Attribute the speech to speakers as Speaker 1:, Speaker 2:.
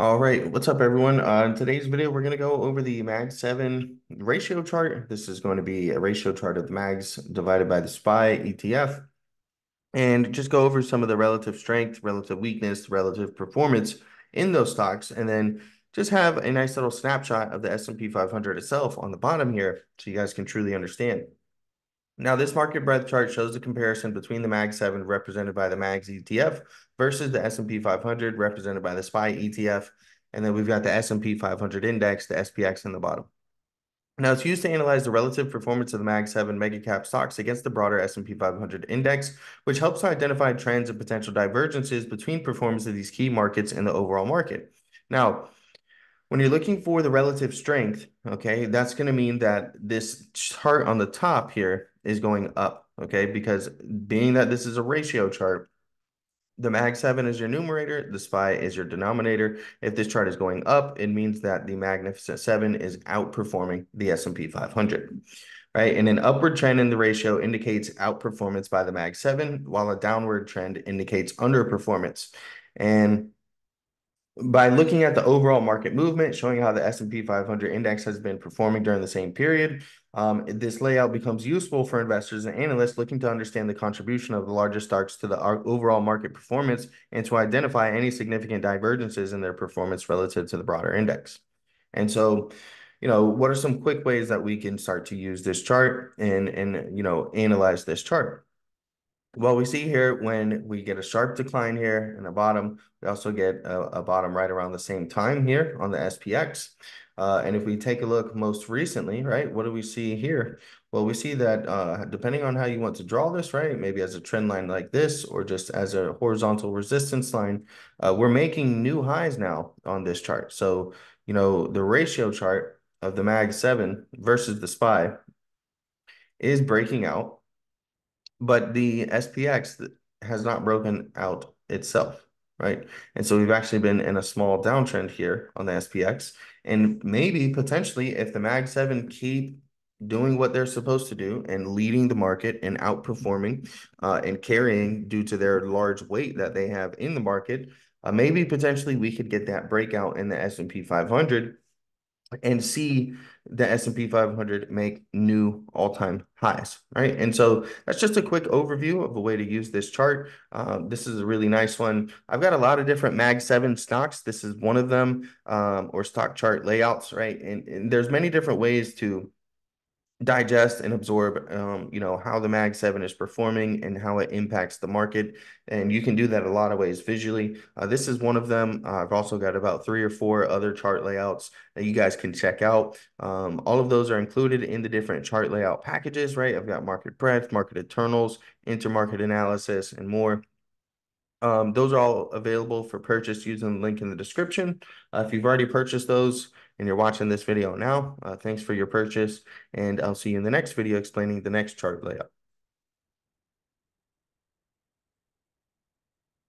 Speaker 1: All right, what's up, everyone? In today's video, we're going to go over the Mag 7 ratio chart. This is going to be a ratio chart of the Mags divided by the SPY ETF, and just go over some of the relative strength, relative weakness, relative performance in those stocks, and then just have a nice little snapshot of the S&P 500 itself on the bottom here so you guys can truly understand. Now, this market breadth chart shows the comparison between the Mag 7 represented by the MAGS ETF versus the S&P 500 represented by the SPY ETF. And then we've got the S&P 500 index, the SPX in the bottom. Now, it's used to analyze the relative performance of the Mag 7 mega cap stocks against the broader S&P 500 index, which helps to identify trends and potential divergences between performance of these key markets in the overall market. Now, when you're looking for the relative strength, okay, that's going to mean that this chart on the top here is going up, okay, because being that this is a ratio chart, the Mag 7 is your numerator, the SPY is your denominator. If this chart is going up, it means that the Magnificent 7 is outperforming the S&P 500, right? And an upward trend in the ratio indicates outperformance by the Mag 7, while a downward trend indicates underperformance. And by looking at the overall market movement, showing how the S&P 500 index has been performing during the same period, this layout becomes useful for investors and analysts looking to understand the contribution of the largest stocks to the overall market performance and to identify any significant divergences in their performance relative to the broader index. And so, what are some quick ways that we can start to use this chart and analyze this chart? Well, we see here when we get a sharp decline here in the bottom, we also get a bottom right around the same time here on the SPX. And if we take a look most recently, right, what do we see here? Well, we see that depending on how you want to draw this, right, maybe as a trend line like this or just as a horizontal resistance line, we're making new highs now on this chart. So, the ratio chart of the Mag 7 versus the SPY is breaking out, but the SPX has not broken out itself, right? And so we've actually been in a small downtrend here on the SPX. And maybe potentially if the Mag 7 keep doing what they're supposed to do and leading the market and outperforming and carrying due to their large weight that they have in the market, maybe potentially we could get that breakout in the S&P 500 and see the S&P 500 make new all-time highs, right? And so that's just a quick overview of a way to use this chart. This is a really nice one. I've got a lot of different Mag 7 stocks. This is one of them, or stock chart layouts, right? And there's many different ways to digest and absorb how the Mag 7 is performing and how it impacts the market, and you can do that a lot of ways visually. This is one of them. I've also got about 3 or 4 other chart layouts that you guys can check out. All of those are included in the different chart layout packages, right? I've got market breadth, market internals, intermarket analysis, and more. Those are all available for purchase using the link in the description. If you've already purchased those and you're watching this video now, thanks for your purchase, and I'll see you in the next video explaining the next chart layout.